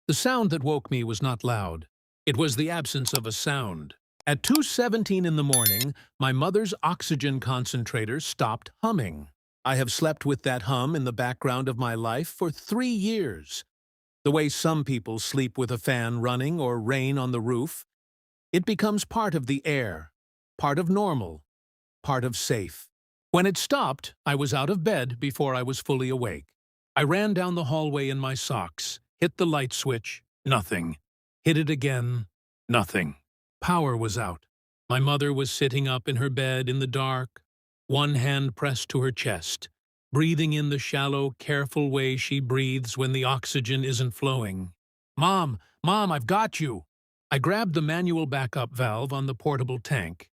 The sound that woke me was not loud. It was the absence of a sound. At 2:17 in the morning, my mother's oxygen concentrator stopped humming. I have slept with that hum in the background of my life for 3 years. The way some people sleep with a fan running or rain on the roof, it becomes part of the air, part of normal, part of safe. When it stopped, I was out of bed before I was fully awake. I ran down the hallway in my socks, hit the light switch, nothing. Hit it again, nothing. Power was out. My mother was sitting up in her bed in the dark, one hand pressed to her chest, breathing in the shallow, careful way she breathes when the oxygen isn't flowing. "Mom, Mom, I've got you!" I grabbed the manual backup valve on the portable tank,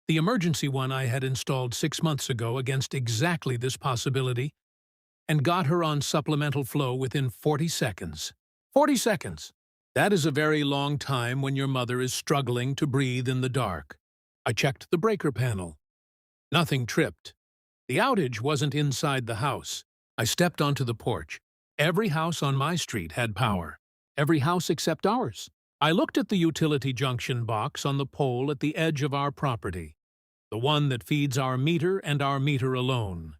the emergency one I had installed 6 months ago against exactly this possibility, and got her on supplemental flow within 40 seconds. 40 seconds! That is a very long time when your mother is struggling to breathe in the dark. I checked the breaker panel. Nothing tripped. The outage wasn't inside the house. I stepped onto the porch. Every house on my street had power. Every house except ours. I looked at the utility junction box on the pole at the edge of our property, the one that feeds our meter and our meter alone.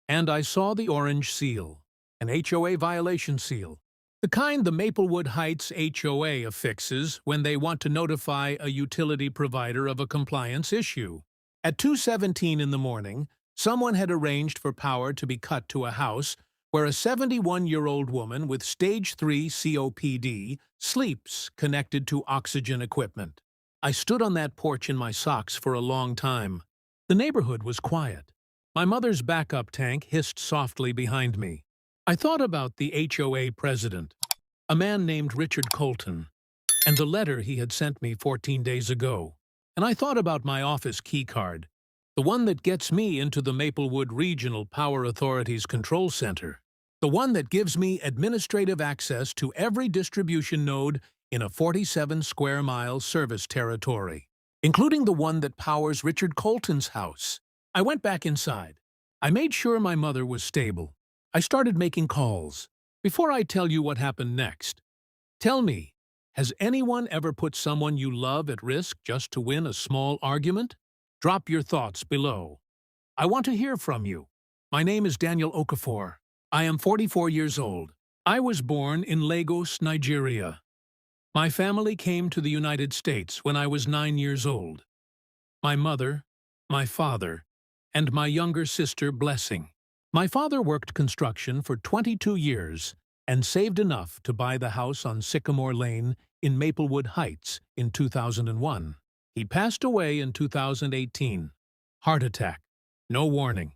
And I saw the orange seal, an HOA violation seal, the kind the Maplewood Heights HOA affixes when they want to notify a utility provider of a compliance issue. At 2:17 in the morning, someone had arranged for power to be cut to a house where a 71-year-old woman with stage 3 COPD sleeps connected to oxygen equipment. I stood on that porch in my socks for a long time. The neighborhood was quiet. My mother's backup tank hissed softly behind me. I thought about the HOA president, a man named Richard Colton, and the letter he had sent me 14 days ago. And I thought about my office keycard, the one that gets me into the Maplewood Regional Power Authority's control center, the one that gives me administrative access to every distribution node in a 47-square-mile service territory, including the one that powers Richard Colton's house. I went back inside. I made sure my mother was stable. I started making calls. Before I tell you what happened next, tell me, has anyone ever put someone you love at risk just to win a small argument? Drop your thoughts below. I want to hear from you. My name is Daniel Okafor. I am 44 years old. I was born in Lagos, Nigeria. My family came to the United States when I was 9 years old. My mother, my father, and my younger sister, Blessing. My father worked construction for 22 years and saved enough to buy the house on Sycamore Lane in Maplewood Heights in 2001. He passed away in 2018. Heart attack. No warning.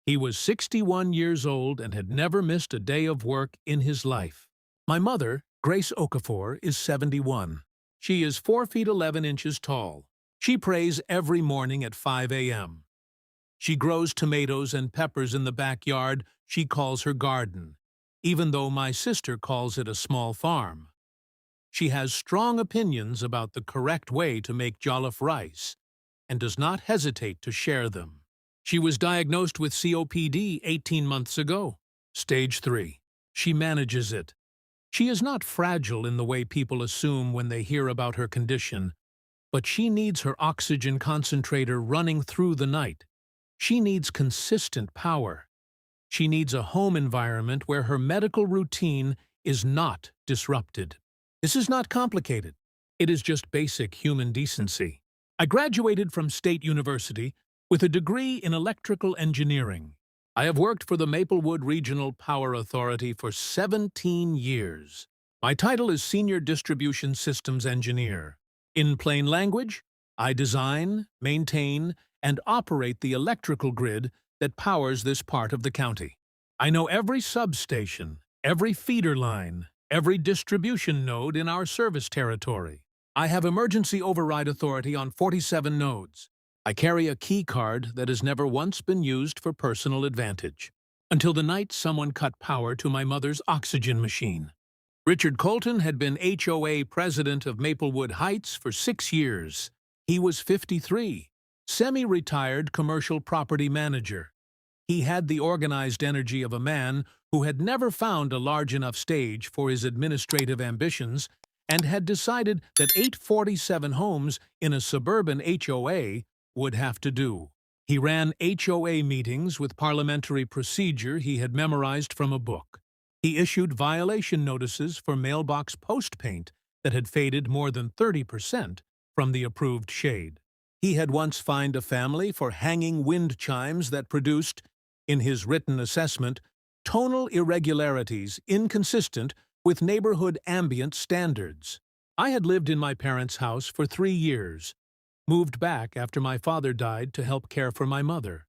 He was 61 years old and had never missed a day of work in his life. My mother, Grace Okafor, is 71. She is 4 feet 11 inches tall. She prays every morning at 5 a.m. She grows tomatoes and peppers in the backyard she calls her garden, even though my sister calls it a small farm. She has strong opinions about the correct way to make jollof rice and does not hesitate to share them. She was diagnosed with COPD 18 months ago, stage 3. She manages it. She is not fragile in the way people assume when they hear about her condition, but she needs her oxygen concentrator running through the night. She needs consistent power. She needs a home environment where her medical routine is not disrupted. This is not complicated. It is just basic human decency. I graduated from State University with a degree in electrical engineering. I have worked for the Maplewood Regional Power Authority for 17 years. My title is Senior Distribution Systems Engineer. In plain language, I design, maintain, and operate the electrical grid that powers this part of the county. I know every substation, every feeder line, every distribution node in our service territory. I have emergency override authority on 47 nodes. I carry a key card that has never once been used for personal advantage, until the night someone cut power to my mother's oxygen machine. Richard Colton had been HOA president of Maplewood Heights for 6 years. He was 53, semi-retired commercial property manager. He had the organized energy of a man who had never found a large enough stage for his administrative ambitions and had decided that 847 homes in a suburban HOA would have to do. He ran HOA meetings with parliamentary procedure he had memorized from a book. He issued violation notices for mailbox post paint that had faded more than 30% from the approved shade. He had once fined a family for hanging wind chimes that produced, in his written assessment, tonal irregularities inconsistent with neighborhood ambient standards. I had lived in my parents' house for 3 years, moved back after my father died to help care for my mother.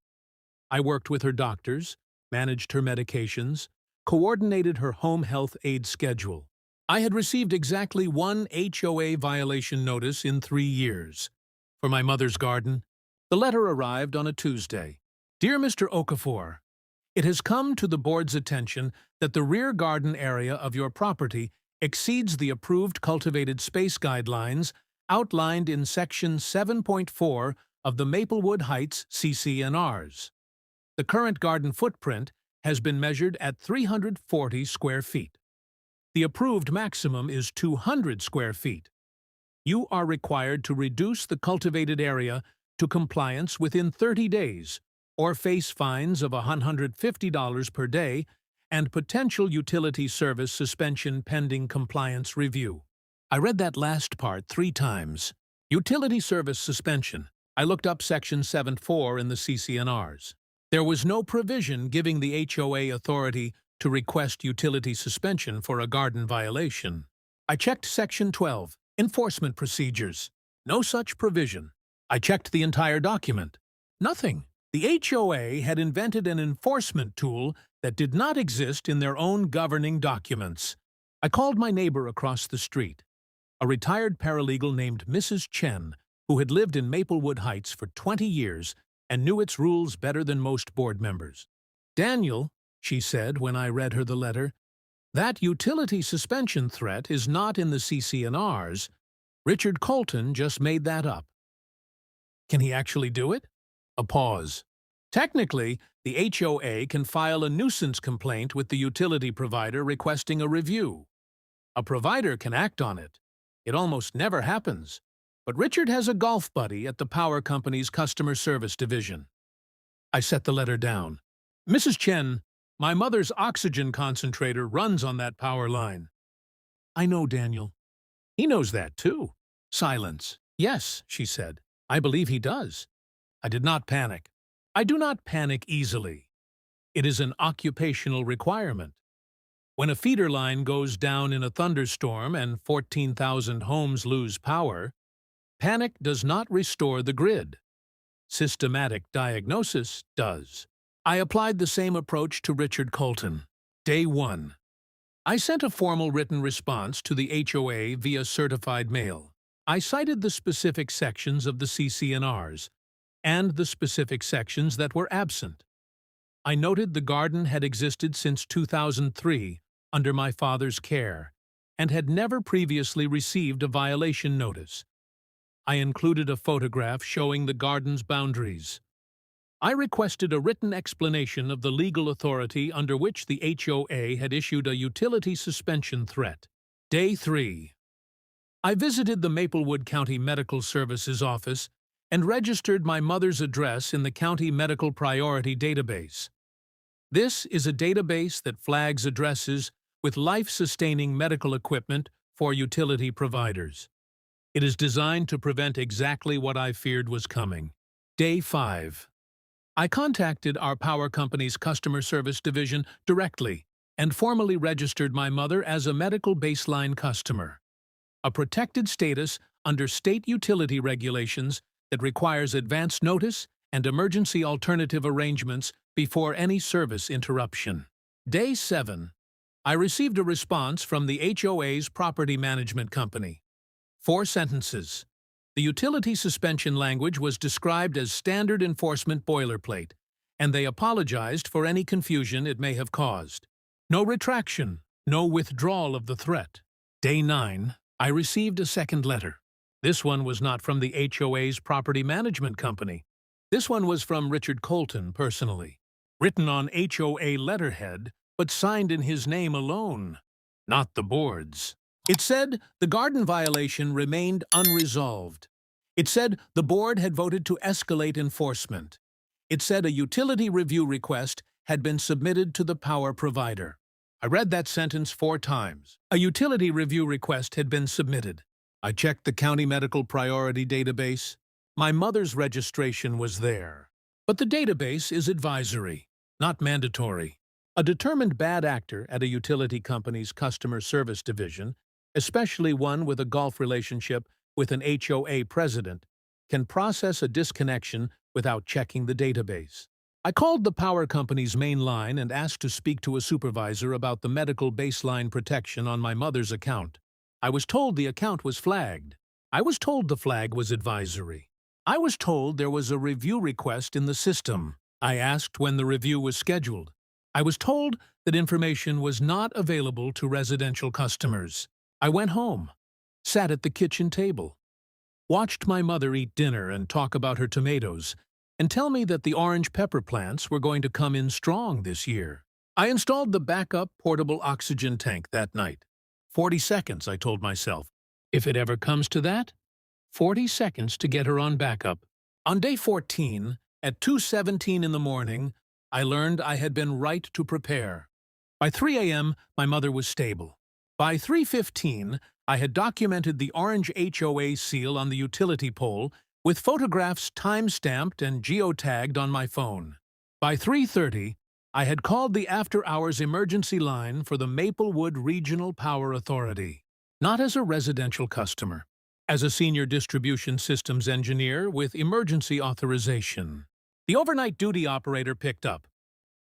I worked with her doctors, managed her medications, coordinated her home health aid schedule. I had received exactly 1 HOA violation notice in 3 years. For my mother's garden, the letter arrived on a Tuesday. Dear Mr. Okafor, it has come to the board's attention that the rear garden area of your property exceeds the approved cultivated space guidelines outlined in Section 7.4 of the Maplewood Heights CC&Rs. The current garden footprint has been measured at 340 square feet. The approved maximum is 200 square feet. You are required to reduce the cultivated area to compliance within 30 days, or face fines of $150 per day and potential utility service suspension pending compliance review. I read that last part 3 times. Utility service suspension. I looked up Section 7.4 in the CC&Rs. There was no provision giving the HOA authority to request utility suspension for a garden violation. I checked Section 12, Enforcement Procedures. No such provision. I checked the entire document. Nothing. The HOA had invented an enforcement tool that did not exist in their own governing documents. I called my neighbor across the street, a retired paralegal named Mrs. Chen, who had lived in Maplewood Heights for 20 years and knew its rules better than most board members. Daniel, she said when I read her the letter, that utility suspension threat is not in the CC&Rs. Richard Colton just made that up. Can he actually do it? A pause. Technically, the HOA can file a nuisance complaint with the utility provider requesting a review. A provider can act on it. It almost never happens. But Richard has a golf buddy at the power company's customer service division. I set the letter down. Mrs. Chen, my mother's oxygen concentrator runs on that power line. I know, Daniel. He knows that, too. Silence. Yes, she said. I believe he does. I did not panic. I do not panic easily. It is an occupational requirement. When a feeder line goes down in a thunderstorm and 14,000 homes lose power, panic does not restore the grid. Systematic diagnosis does. I applied the same approach to Richard Colton. Day 1. I sent a formal written response to the HOA via certified mail. I cited the specific sections of the CC&Rs and the specific sections that were absent. I noted the garden had existed since 2003 under my father's care and had never previously received a violation notice. I included a photograph showing the garden's boundaries. I requested a written explanation of the legal authority under which the HOA had issued a utility suspension threat. Day 3. I visited the Maplewood County Medical Services office and registered my mother's address in the County Medical Priority Database. This is a database that flags addresses with life-sustaining medical equipment for utility providers. It is designed to prevent exactly what I feared was coming. Day 5. I contacted our power company's customer service division directly and formally registered my mother as a medical baseline customer, a protected status under state utility regulations that requires advance notice and emergency alternative arrangements before any service interruption. Day 7. I received a response from the HOA's property management company. 4 sentences. The utility suspension language was described as standard enforcement boilerplate, and they apologized for any confusion it may have caused. No retraction, no withdrawal of the threat. Day 9. I received a second letter. This one was not from the HOA's property management company. This one was from Richard Colton personally. written on HOA letterhead, but signed in his name alone, not the board's. It said the garden violation remained unresolved. It said the board had voted to escalate enforcement. It said a utility review request had been submitted to the power provider. I read that sentence 4 times. A utility review request had been submitted. I checked the county medical priority database. My mother's registration was there. But the database is advisory, not mandatory. A determined bad actor at a utility company's customer service division, especially one with a golf relationship with an HOA president, can process a disconnection without checking the database. I called the power company's main line and asked to speak to a supervisor about the medical baseline protection on my mother's account. I was told the account was flagged. I was told the flag was advisory. I was told there was a review request in the system. I asked when the review was scheduled. I was told that information was not available to residential customers. I went home, sat at the kitchen table, watched my mother eat dinner and talk about her tomatoes, and tell me that the orange pepper plants were going to come in strong this year. I installed the backup portable oxygen tank that night. 40 seconds, I told myself. If it ever comes to that, 40 seconds to get her on backup. On day 14, at 2:17 in the morning, I learned I had been right to prepare. By 3 a.m., my mother was stable. By 3:15, I had documented the orange HOA seal on the utility pole with photographs time-stamped and geotagged on my phone. By 3:30, I had called the after-hours emergency line for the Maplewood Regional Power Authority, not as a residential customer, as a senior distribution systems engineer with emergency authorization. The overnight duty operator picked up.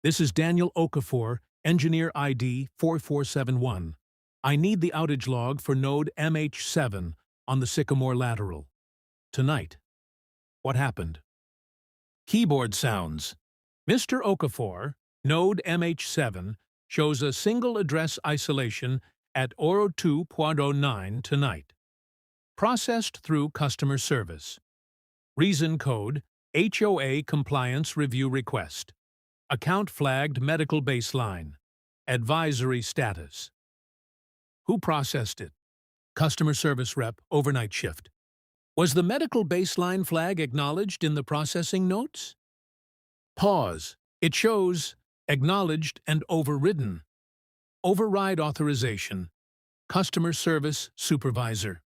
"This is Daniel Okafor, engineer ID 4471. I need the outage log for node MH7 on the Sycamore lateral. Tonight." What happened? Keyboard sounds. "Mr. Okafor, node MH7 shows a single address isolation at Oro 2.09 tonight. Processed through customer service. Reason code HOA compliance review request. Account flagged medical baseline. Advisory status." Who processed it? Customer service rep, overnight shift. Was the medical baseline flag acknowledged in the processing notes? Pause. It shows acknowledged and overridden. Override authorization. Customer service supervisor.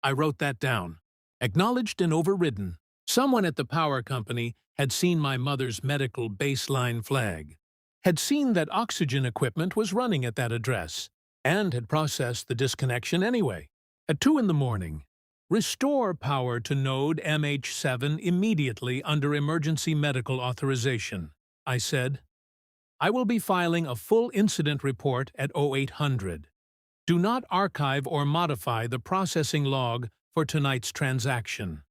I wrote that down. Acknowledged and overridden. Someone at the power company had seen my mother's medical baseline flag, had seen that oxygen equipment was running at that address, and had processed the disconnection anyway. At 2 in the morning, restore power to node MH7 immediately under emergency medical authorization, I said. I will be filing a full incident report at 0800. Do not archive or modify the processing log for tonight's transaction.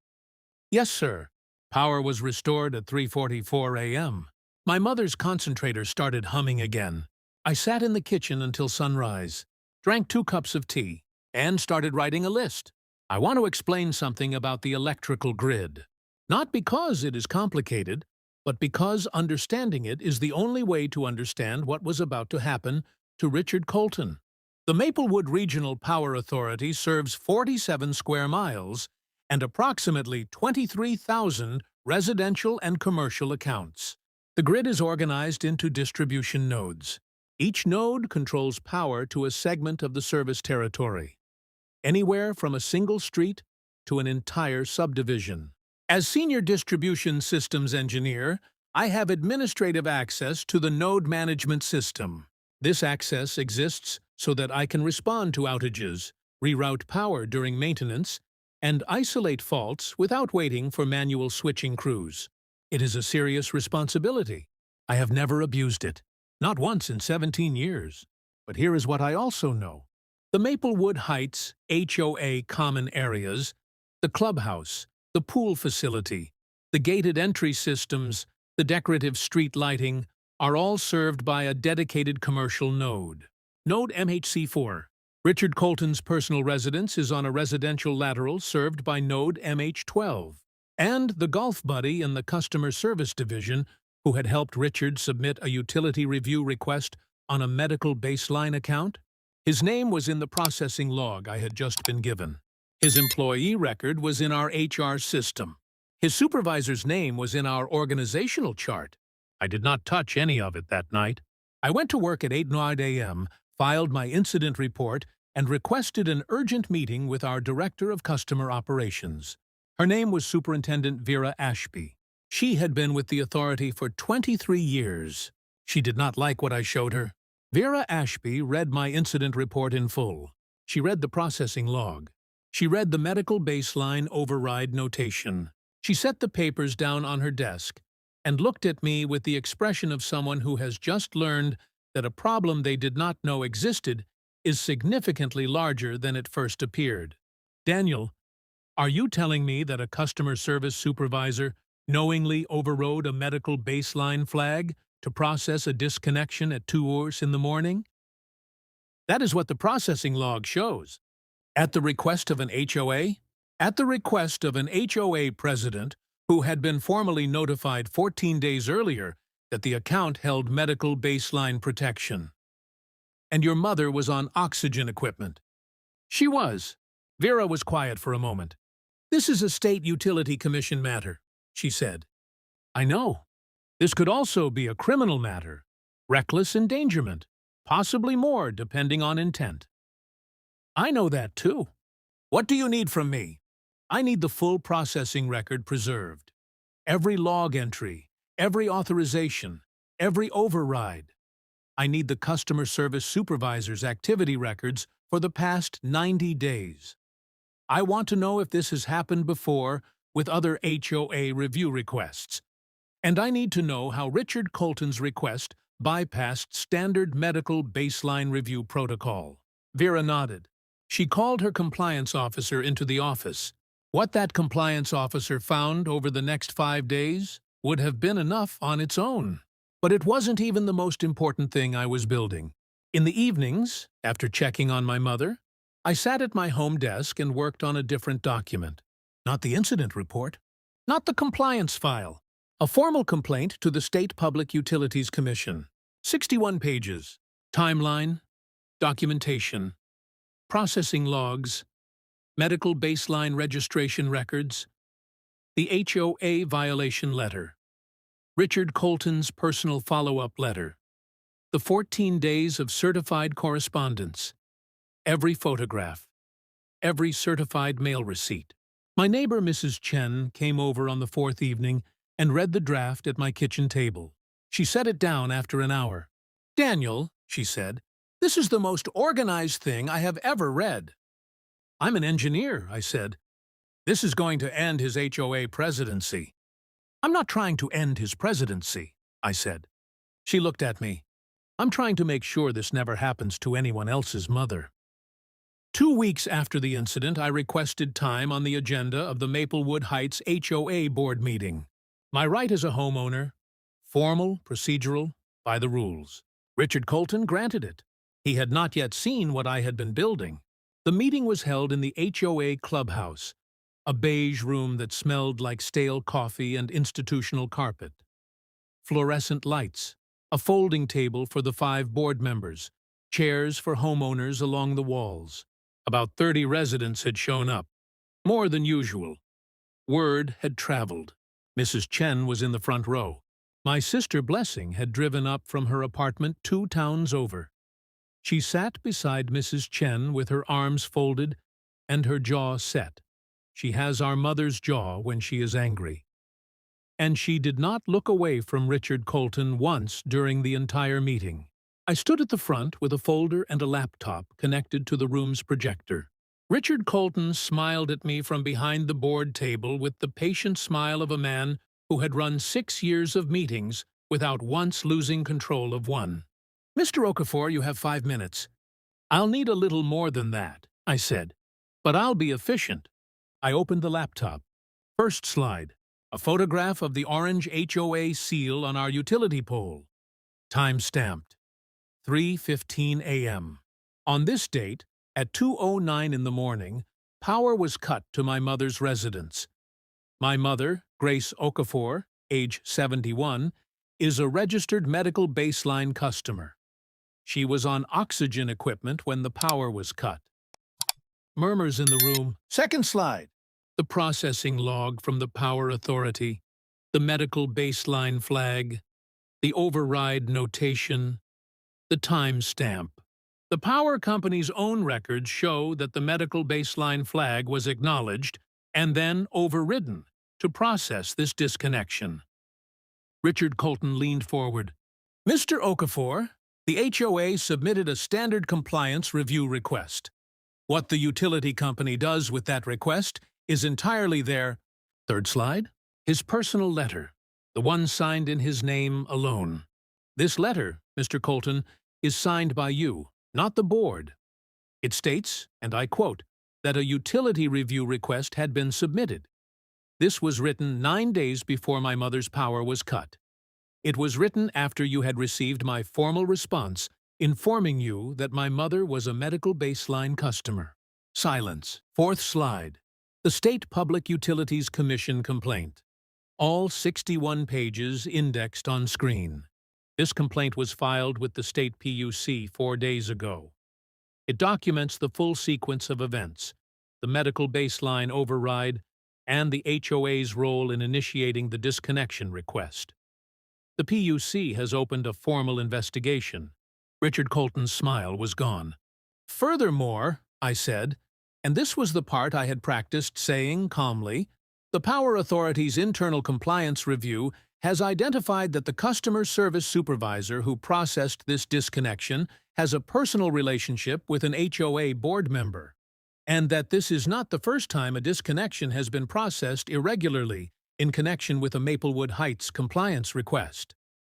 Yes, sir. Power was restored at 3:44 a.m. My mother's concentrator started humming again. I sat in the kitchen until sunrise, drank 2 cups of tea, and started writing a list. I want to explain something about the electrical grid. Not because it is complicated, but because understanding it is the only way to understand what was about to happen to Richard Colton. The Maplewood Regional Power Authority serves 47 square miles and approximately 23,000 residential and commercial accounts. The grid is organized into distribution nodes. Each node controls power to a segment of the service territory, anywhere from a single street to an entire subdivision. As Senior Distribution Systems Engineer, I have administrative access to the node management system. This access exists so that I can respond to outages, reroute power during maintenance, and isolate faults without waiting for manual switching crews. It is a serious responsibility. I have never abused it, not once in 17 years. But here is what I also know. The Maplewood Heights HOA common areas, the clubhouse, the pool facility, the gated entry systems, the decorative street lighting, are all served by a dedicated commercial node. Node MHC4. Richard Colton's personal residence is on a residential lateral served by node MH12. And the golf buddy in the customer service division who had helped Richard submit a utility review request on a medical baseline account? His name was in the processing log I had just been given. His employee record was in our HR system. His supervisor's name was in our organizational chart. I did not touch any of it that night. I went to work at 8:09 a.m., filed my incident report, and requested an urgent meeting with our Director of Customer Operations. Her name was Superintendent Vera Ashby. She had been with the authority for 23 years. She did not like what I showed her. Vera Ashby read my incident report in full. She read the processing log. She read the medical baseline override notation. She set the papers down on her desk and looked at me with the expression of someone who has just learned that a problem they did not know existed is significantly larger than it first appeared. Daniel, are you telling me that a customer service supervisor knowingly overrode a medical baseline flag to process a disconnection at 2 hours in the morning? That is what the processing log shows. At the request of an HOA? At the request of an HOA president who had been formally notified 14 days earlier that the account held medical baseline protection. And your mother was on oxygen equipment. She was. Vera was quiet for a moment. This is a state utility commission matter, she said. I know. This could also be a criminal matter. Reckless endangerment. Possibly more, depending on intent. I know that, too. What do you need from me? I need the full processing record preserved. Every log entry, every authorization, every override. I need the customer service supervisor's activity records for the past 90 days. I want to know if this has happened before with other HOA review requests. And I need to know how Richard Colton's request bypassed standard medical baseline review protocol. Vera nodded. She called her compliance officer into the office. What that compliance officer found over the next 5 days would have been enough on its own. But it wasn't even the most important thing I was building. In the evenings, after checking on my mother, I sat at my home desk and worked on a different document. Not the incident report, not the compliance file. A formal complaint to the State Public Utilities Commission. 61 pages. Timeline, documentation, processing logs, medical baseline registration records, the HOA violation letter, Richard Colton's personal follow-up letter, the 14 days of certified correspondence, every photograph, every certified mail receipt. My neighbor, Mrs. Chen, came over on the 4th evening and read the draft at my kitchen table. She set it down after an hour. Daniel, she said, this is the most organized thing I have ever read. I'm an engineer, I said. This is going to end his HOA presidency. I'm not trying to end his presidency, I said. She looked at me. I'm trying to make sure this never happens to anyone else's mother. 2 weeks after the incident, I requested time on the agenda of the Maplewood Heights HOA board meeting. My right as a homeowner, formal, procedural, by the rules. Richard Colton granted it. He had not yet seen what I had been building. The meeting was held in the HOA clubhouse, a beige room that smelled like stale coffee and institutional carpet. Fluorescent lights, a folding table for the 5 board members, chairs for homeowners along the walls. About 30 residents had shown up, more than usual. Word had traveled. Mrs. Chen was in the front row. My sister Blessing had driven up from her apartment 2 towns over. She sat beside Mrs. Chen with her arms folded and her jaw set. She has our mother's jaw when she is angry. And she did not look away from Richard Colton once during the entire meeting. I stood at the front with a folder and a laptop connected to the room's projector. Richard Colton smiled at me from behind the board table with the patient smile of a man who had run 6 years of meetings without once losing control of one. Mr. Okafor, you have 5 minutes. I'll need a little more than that, I said, but I'll be efficient. I opened the laptop. First slide, a photograph of the orange HOA seal on our utility pole. Time stamped, 3:15 a.m. On this date, at 2:09 in the morning, power was cut to my mother's residence. My mother, Grace Okafor, age 71, is a registered medical baseline customer. She was on oxygen equipment when the power was cut. Murmurs in the room. Second slide. The processing log from the power authority, the medical baseline flag, the override notation, the timestamp. The power company's own records show that the medical baseline flag was acknowledged and then overridden to process this disconnection. Richard Colton leaned forward. Mr. Okafor, the HOA submitted a standard compliance review request. What the utility company does with that request is entirely their... Third slide. His personal letter, the one signed in his name alone. This letter, Mr. Colton, is signed by you, not the board. It states, and I quote, that a utility review request had been submitted. This was written 9 days before my mother's power was cut. It was written after you had received my formal response informing you that my mother was a medical baseline customer. Silence. Fourth slide. The State Public Utilities Commission complaint. All 61 pages indexed on screen. This complaint was filed with the State PUC 4 days ago. It documents the full sequence of events, the medical baseline override, and the HOA's role in initiating the disconnection request. The PUC has opened a formal investigation. Richard Colton's smile was gone. Furthermore, I said, and this was the part I had practiced saying calmly, the Power Authority's internal compliance review has identified that the customer service supervisor who processed this disconnection has a personal relationship with an HOA board member, and that this is not the first time a disconnection has been processed irregularly in connection with a Maplewood Heights compliance request.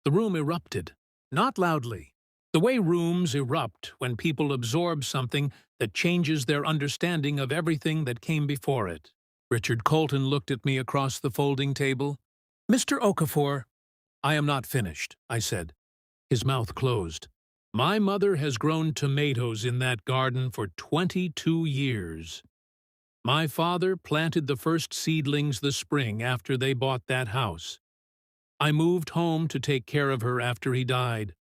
The room erupted, not loudly. The way rooms erupt when people absorb something that changes their understanding of everything that came before it. Richard Colton looked at me across the folding table. Mr. Okafor, I am not finished, I said. His mouth closed. My mother has grown tomatoes in that garden for 22 years. My father planted the first seedlings the spring after they bought that house. I moved home to take care of her after he died.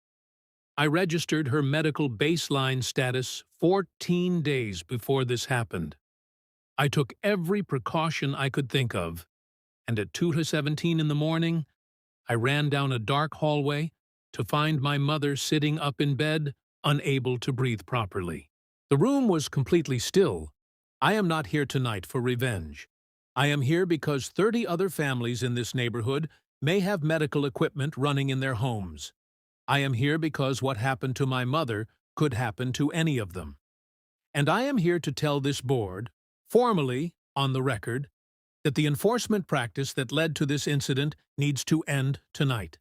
I registered her medical baseline status 14 days before this happened. I took every precaution I could think of, and at 2:17 in the morning, I ran down a dark hallway to find my mother sitting up in bed, unable to breathe properly. The room was completely still. I am not here tonight for revenge. I am here because 30 other families in this neighborhood may have medical equipment running in their homes. I am here because what happened to my mother could happen to any of them. And I am here to tell this board, formally, on the record, that the enforcement practice that led to this incident needs to end tonight.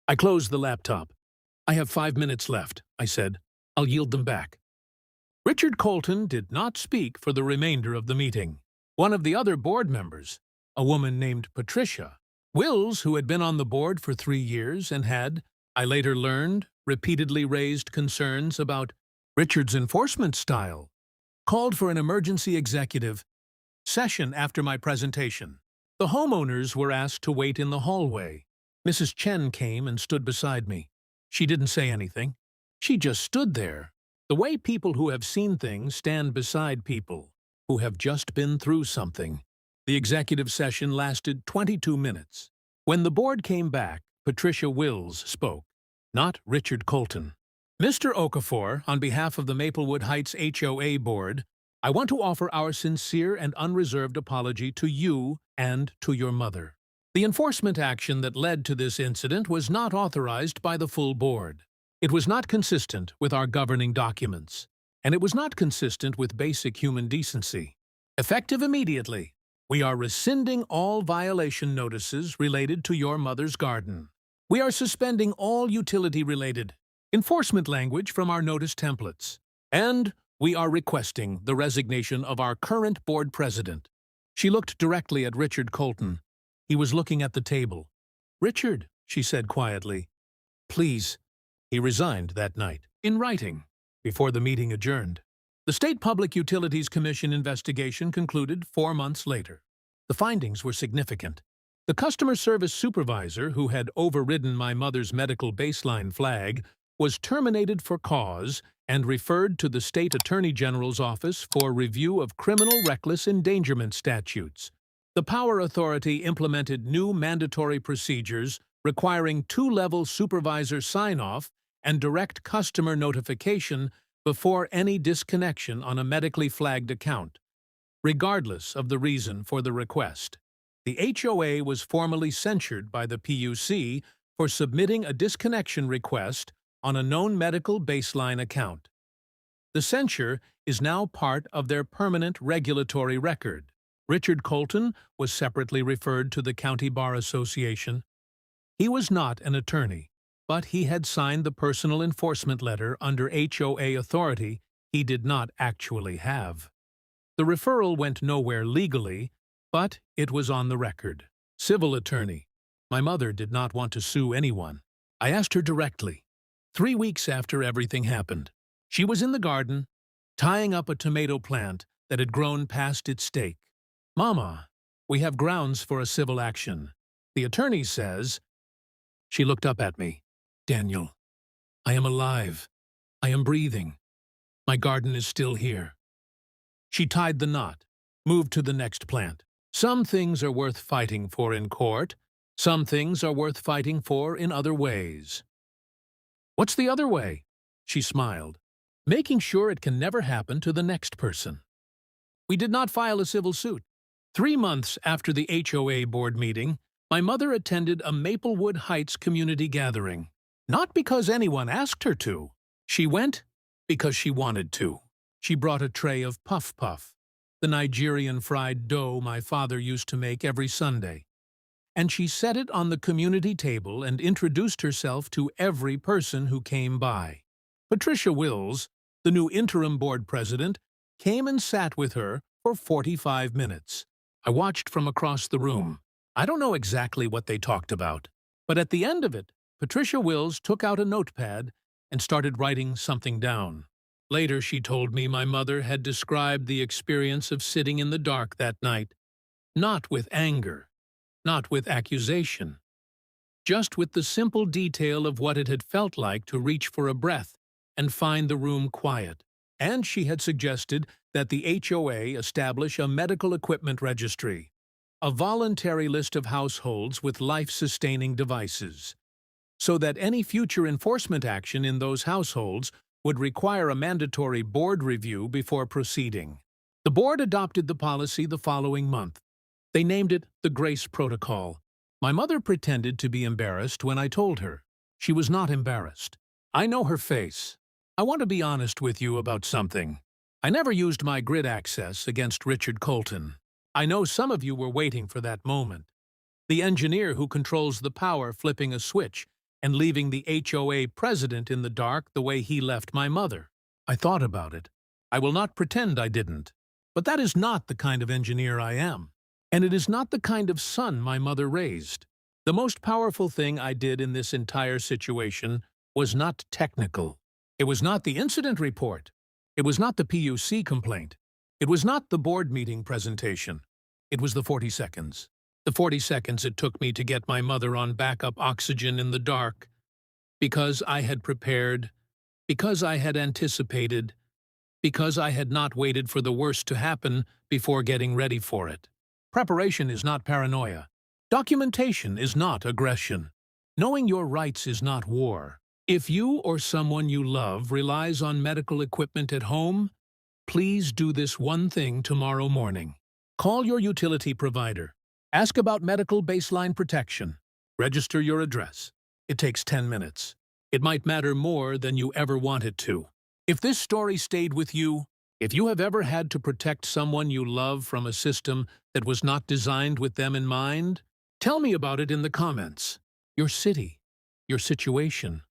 I closed the laptop. I have 5 minutes left, I said. I'll yield them back. Richard Colton did not speak for the remainder of the meeting. One of the other board members, a woman named Patricia Wills, who had been on the board for 3 years and had, I later learned, repeatedly raised concerns about Richard's enforcement style, called for an emergency executive session after my presentation. The homeowners were asked to wait in the hallway. Mrs. Chen came and stood beside me. She didn't say anything. She just stood there, the way people who have seen things stand beside people who have just been through something. The executive session lasted 22 minutes. When the board came back, Patricia Wills spoke, not Richard Colton. Mr. Okafor, on behalf of the Maplewood Heights HOA board, I want to offer our sincere and unreserved apology to you and to your mother. The enforcement action that led to this incident was not authorized by the full board. It was not consistent with our governing documents, and it was not consistent with basic human decency. Effective immediately, we are rescinding all violation notices related to your mother's garden. We are suspending all utility-related enforcement language from our notice templates, and we are requesting the resignation of our current board president. She looked directly at Richard Colton. He was looking at the table. Richard, she said quietly, please. He resigned that night, in writing, before the meeting adjourned. The State Public Utilities Commission investigation concluded 4 months later. The findings were significant. The customer service supervisor, who had overridden my mother's medical baseline flag, was terminated for cause and referred to the state attorney general's office for review of criminal reckless endangerment statutes. The Power Authority implemented new mandatory procedures requiring two-level supervisor sign-off and direct customer notification before any disconnection on a medically flagged account, regardless of the reason for the request. The HOA was formally censured by the PUC for submitting a disconnection request on a known medical baseline account. The censure is now part of their permanent regulatory record. Richard Colton was separately referred to the County Bar Association. He was not an attorney, but he had signed the personal enforcement letter under HOA authority he did not actually have. The referral went nowhere legally, but it was on the record. Civil attorney. My mother did not want to sue anyone. I asked her directly. 3 weeks after everything happened, she was in the garden, tying up a tomato plant that had grown past its stake. "Mama, we have grounds for a civil action. The attorney says—" She looked up at me. "Daniel, I am alive. I am breathing. My garden is still here." She tied the knot, moved to the next plant. Some things are worth fighting for in court. Some things are worth fighting for in other ways. "What's the other way?" She smiled. "Making sure it can never happen to the next person." We did not file a civil suit. 3 months after the HOA board meeting, my mother attended a Maplewood Heights community gathering. Not because anyone asked her to. She went because she wanted to. She brought a tray of puff puff, the Nigerian fried dough my father used to make every Sunday, and she set it on the community table and introduced herself to every person who came by. Patricia Wills, the new interim board president, came and sat with her for 45 minutes. I watched from across the room. I don't know exactly what they talked about, but at the end of it, Patricia Wills took out a notepad and started writing something down. Later, she told me my mother had described the experience of sitting in the dark that night, not with anger, not with accusation, just with the simple detail of what it had felt like to reach for a breath and find the room quiet. And she had suggested that the HOA establish a medical equipment registry, a voluntary list of households with life-sustaining devices, so that any future enforcement action in those households would require a mandatory board review before proceeding. The board adopted the policy the following month. They named it the Grace Protocol. My mother pretended to be embarrassed when I told her. She was not embarrassed. I know her face. I want to be honest with you about something. I never used my grid access against Richard Colton. I know some of you were waiting for that moment. The engineer who controls the power flipping a switch and leaving the HOA president in the dark the way he left my mother. I thought about it. I will not pretend I didn't. But that is not the kind of engineer I am. And it is not the kind of son my mother raised. The most powerful thing I did in this entire situation was not technical. It was not the incident report. It was not the PUC complaint. It was not the board meeting presentation. It was the 40 seconds. The 40 seconds it took me to get my mother on backup oxygen in the dark. Because I had prepared, because I had anticipated, because I had not waited for the worst to happen before getting ready for it. Preparation is not paranoia. Documentation is not aggression. Knowing your rights is not war. If you or someone you love relies on medical equipment at home, please do this one thing tomorrow morning. Call your utility provider. Ask about medical baseline protection. Register your address. It takes 10 minutes. It might matter more than you ever want it to. If this story stayed with you, if you have ever had to protect someone you love from a system that was not designed with them in mind, tell me about it in the comments. Your city, your situation,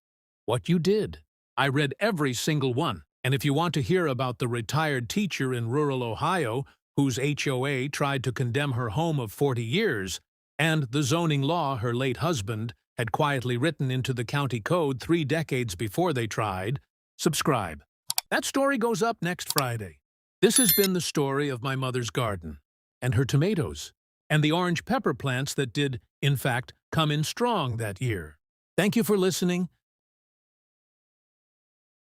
what you did. I read every single one. And if you want to hear about the retired teacher in rural Ohio whose HOA tried to condemn her home of 40 years, and the zoning law her late husband had quietly written into the county code 3 decades before they tried, subscribe. That story goes up next Friday. This has been the story of my mother's garden, and her tomatoes, and the orange pepper plants that did, in fact, come in strong that year. Thank you for listening.